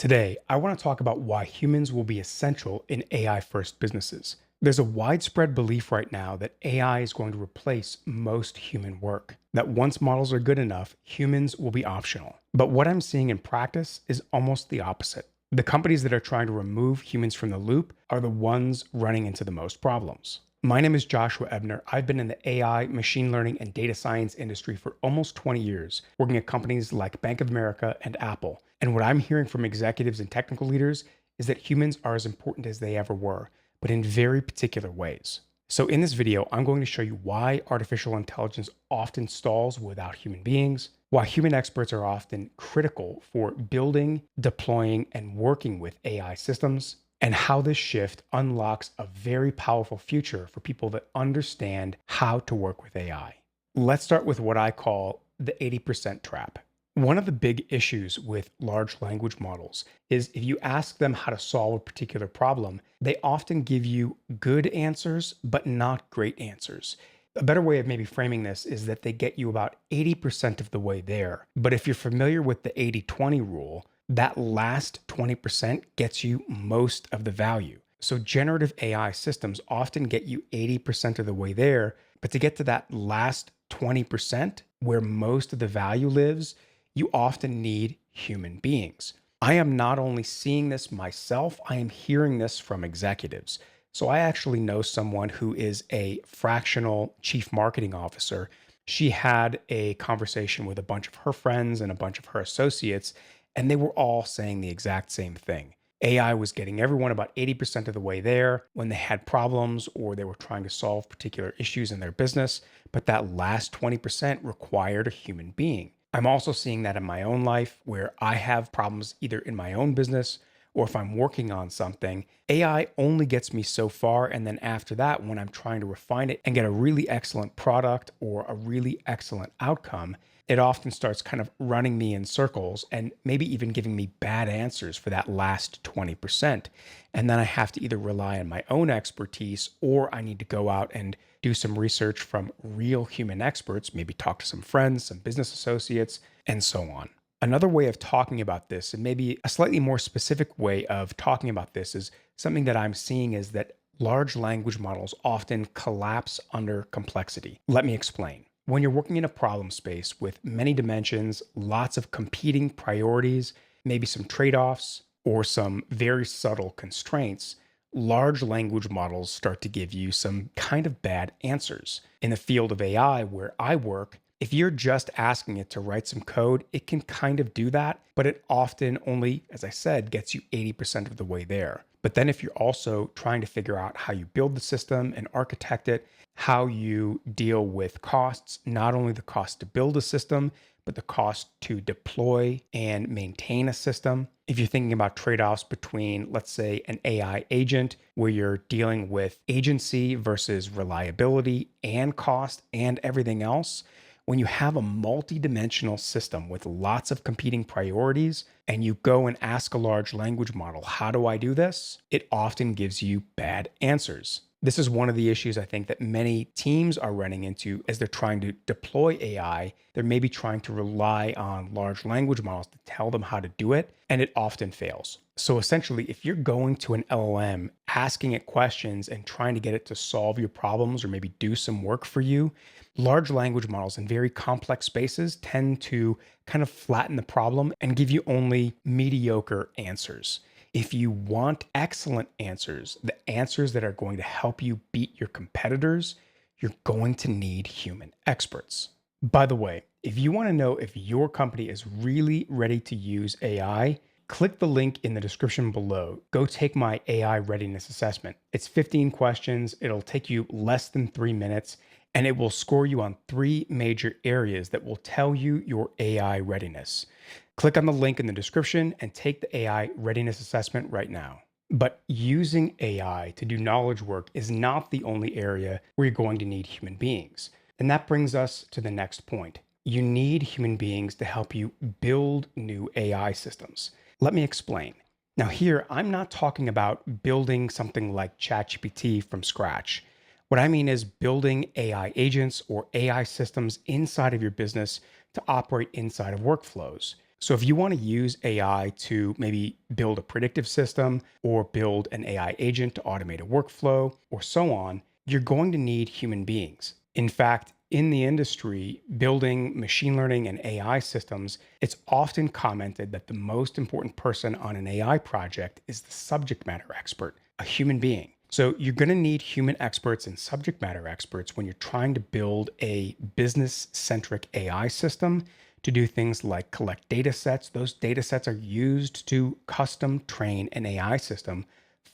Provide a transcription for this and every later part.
Today, I want to talk about why humans will be essential in AI first businesses. There's a widespread belief right now that AI is going to replace most human work, that once models are good enough, humans will be optional. But what I'm seeing in practice is almost the opposite. The companies that are trying to remove humans from the loop are the ones running into the most problems. My name is Joshua Ebner. I've been in the AI, machine learning, and data science industry for almost 20 years, working at companies like Bank of America and Apple. And what I'm hearing from executives and technical leaders is that humans are as important as they ever were, but in very particular ways. So, in this video, I'm going to show you why artificial intelligence often stalls without human beings, why human experts are often critical for building, deploying, and working with AI systems, and how this shift unlocks a very powerful future for people that understand how to work with AI. Let's start with what I call the 80% trap. One of the big issues with large language models is if you ask them how to solve a particular problem, they often give you good answers, but not great answers. A better way of maybe framing this is that they get you about 80% of the way there. But if you're familiar with the 80/20 rule, that last 20% gets you most of the value. So generative AI systems often get you 80% of the way there, but to get to that last 20% where most of the value lives, you often need human beings. I am not only seeing this myself, I am hearing this from executives. So I actually know someone who is a fractional chief marketing officer. She had a conversation with a bunch of her friends and a bunch of her associates, and they were all saying the exact same thing. AI was getting everyone about 80% of the way there when they had problems or they were trying to solve particular issues in their business, but that last 20% required a human being. I'm also seeing that in my own life where I have problems either in my own business or if I'm working on something. AI only gets me so far. And then after that, when I'm trying to refine it and get a really excellent product or a really excellent outcome, it often starts kind of running me in circles and maybe even giving me bad answers for that last 20%. And then I have to either rely on my own expertise or I need to go out and do some research from real human experts, maybe talk to some friends, some business associates, and so on. Another way of talking about this, and maybe a slightly more specific way of talking about this, is something that I'm seeing is that large language models often collapse under complexity. Let me explain. When you're working in a problem space with many dimensions, lots of competing priorities, maybe some trade offs, or some very subtle constraints, large language models start to give you some kind of bad answers. In the field of AI where I work, if you're just asking it to write some code, it can kind of do that, but it often only, as I said, gets you 80% of the way there. But then if you're also trying to figure out how you build the system and architect it, how you deal with costs, not only the cost to build a system, but the cost to deploy and maintain a system. If you're thinking about trade-offs between, let's say, an AI agent where you're dealing with agency versus reliability and cost and everything else, when you have a multi-dimensional system with lots of competing priorities and you go and ask a large language model, how do I do this? It often gives you bad answers. This is one of the issues I think that many teams are running into as they're trying to deploy AI. They're maybe trying to rely on large language models to tell them how to do it, and it often fails. So essentially, if you're going to an LLM, asking it questions and trying to get it to solve your problems or maybe do some work for you, large language models in very complex spaces tend to kind of flatten the problem and give you only mediocre answers. If you want excellent answers, the answers that are going to help you beat your competitors, you're going to need human experts. By the way, if you want to know if your company is really ready to use AI, click the link in the description below. Go take my AI readiness assessment. It's 15 questions. It'll take you less than 3 minutes, and it will score you on 3 major areas that will tell you your AI readiness. Click on the link in the description and take the AI readiness assessment right now. But using AI to do knowledge work is not the only area where you're going to need human beings. And that brings us to the next point. You need human beings to help you build new AI systems. Let me explain. Now here, I'm not talking about building something like ChatGPT from scratch. What I mean is building AI agents or AI systems inside of your business to operate inside of workflows. So if you want to use AI to maybe build a predictive system or build an AI agent to automate a workflow or so on, you're going to need human beings. In fact, in the industry, building machine learning and AI systems, it's often commented that the most important person on an AI project is the subject matter expert, a human being. So you're going to need human experts and subject matter experts when you're trying to build a business-centric AI system to do things like collect data sets. Those data sets are used to custom train an AI system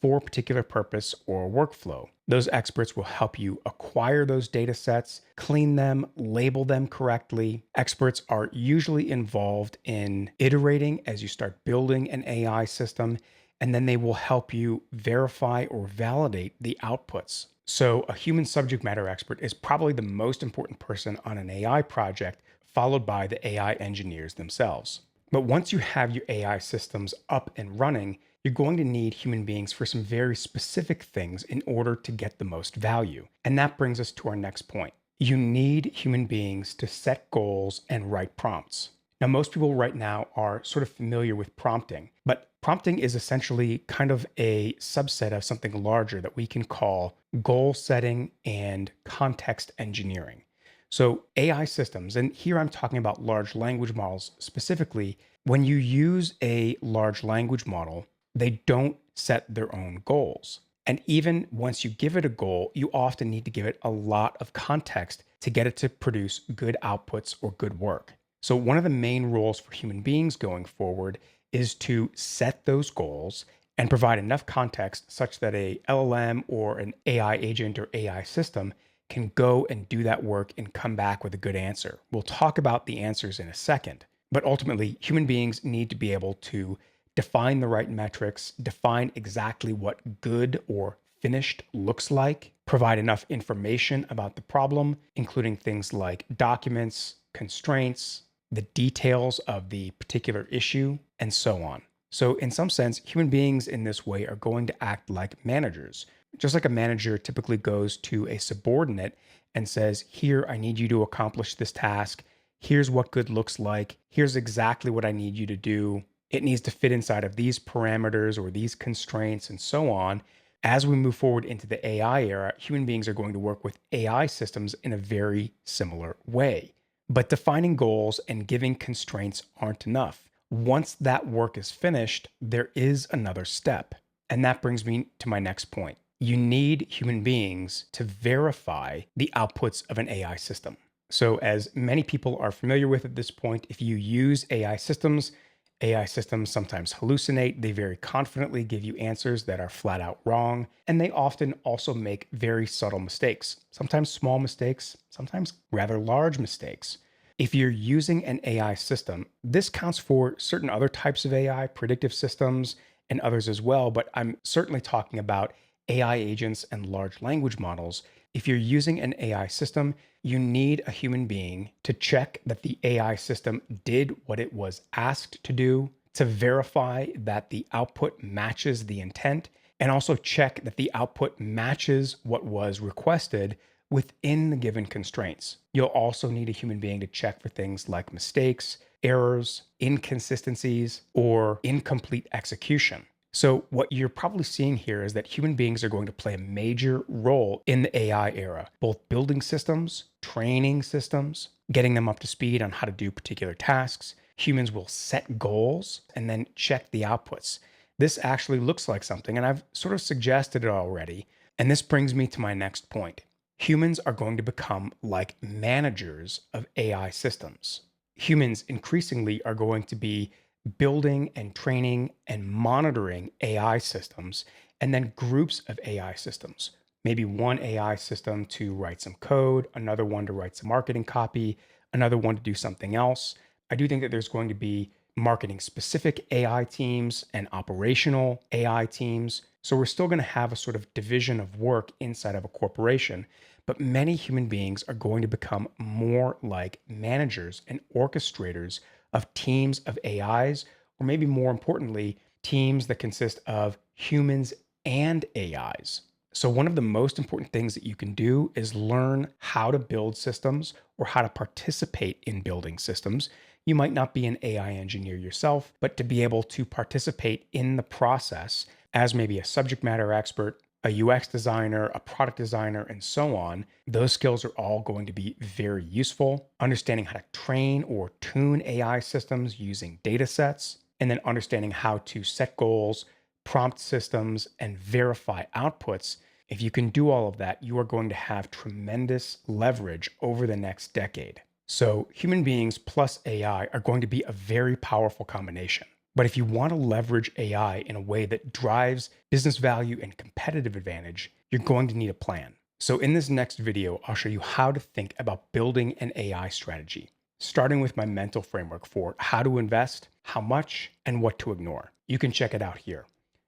for a particular purpose or workflow. Those experts will help you acquire those data sets, clean them, label them correctly. Experts are usually involved in iterating as you start building an AI system, and then they will help you verify or validate the outputs. So, a human subject matter expert is probably the most important person on an AI project, followed by the AI engineers themselves. But once you have your AI systems up and running, you're going to need human beings for some very specific things in order to get the most value. And that brings us to our next point. You need human beings to set goals and write prompts. Now, most people right now are sort of familiar with prompting, but prompting is essentially kind of a subset of something larger that we can call goal setting and context engineering. So, AI systems, and here I'm talking about large language models specifically, when you use a large language model, they don't set their own goals. And even once you give it a goal, you often need to give it a lot of context to get it to produce good outputs or good work. So, one of the main roles for human beings going forward is to set those goals and provide enough context such that a LLM or an AI agent or AI system can go and do that work and come back with a good answer. We'll talk about the answers in a second, but ultimately, human beings need to be able to define the right metrics, define exactly what good or finished looks like, provide enough information about the problem, including things like documents, constraints, the details of the particular issue, and so on. So, in some sense, human beings in this way are going to act like managers. Just like a manager typically goes to a subordinate and says, "Here, I need you to accomplish this task. Here's what good looks like. Here's exactly what I need you to do. It needs to fit inside of these parameters or these constraints," and so on. As we move forward into the AI era, human beings are going to work with AI systems in a very similar way. But defining goals and giving constraints aren't enough. Once that work is finished, there is another step. And that brings me to my next point. You need human beings to verify the outputs of an AI system. So, as many people are familiar with at this point, if you use AI systems sometimes hallucinate. They very confidently give you answers that are flat out wrong. And they often also make very subtle mistakes, sometimes small mistakes, sometimes rather large mistakes. If you're using an AI system, this counts for certain other types of AI, predictive systems, and others as well. But I'm certainly talking about AI agents and large language models. If you're using an AI system, you need a human being to check that the AI system did what it was asked to do, to verify that the output matches the intent, and also check that the output matches what was requested within the given constraints. You'll also need a human being to check for things like mistakes, errors, inconsistencies, or incomplete execution. So, what you're probably seeing here is that human beings are going to play a major role in the AI era, both building systems, training systems, getting them up to speed on how to do particular tasks. Humans will set goals and then check the outputs. This actually looks like something, and I've sort of suggested it already. And this brings me to my next point. Humans are going to become like managers of AI systems. Humans increasingly are going to be building and training and monitoring AI systems, and then groups of AI systems. Maybe one AI system to write some code, another one to write some marketing copy, another one to do something else. I do think that there's going to be marketing specific AI teams and operational AI teams. So we're still going to have a sort of division of work inside of a corporation, but many human beings are going to become more like managers and orchestrators of teams of AIs, or maybe more importantly, teams that consist of humans and AIs. So, one of the most important things that you can do is learn how to build systems or how to participate in building systems You might not be an AI engineer yourself, but to be able to participate in the process as maybe a subject matter expert, a UX designer, a product designer, and so on, those skills are all going to be very useful. Understanding how to train or tune AI systems using data sets, and then understanding how to set goals, prompt systems, and verify outputs. If you can do all of that, you are going to have tremendous leverage over the next decade. So, human beings plus AI are going to be a very powerful combination. But if you want to leverage AI in a way that drives business value and competitive advantage, you're going to need a plan. So, in this next video, I'll show you how to think about building an AI strategy, starting with my mental framework for how to invest, how much, and what to ignore. You can check it out here.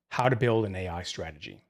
How to build an AI strategy.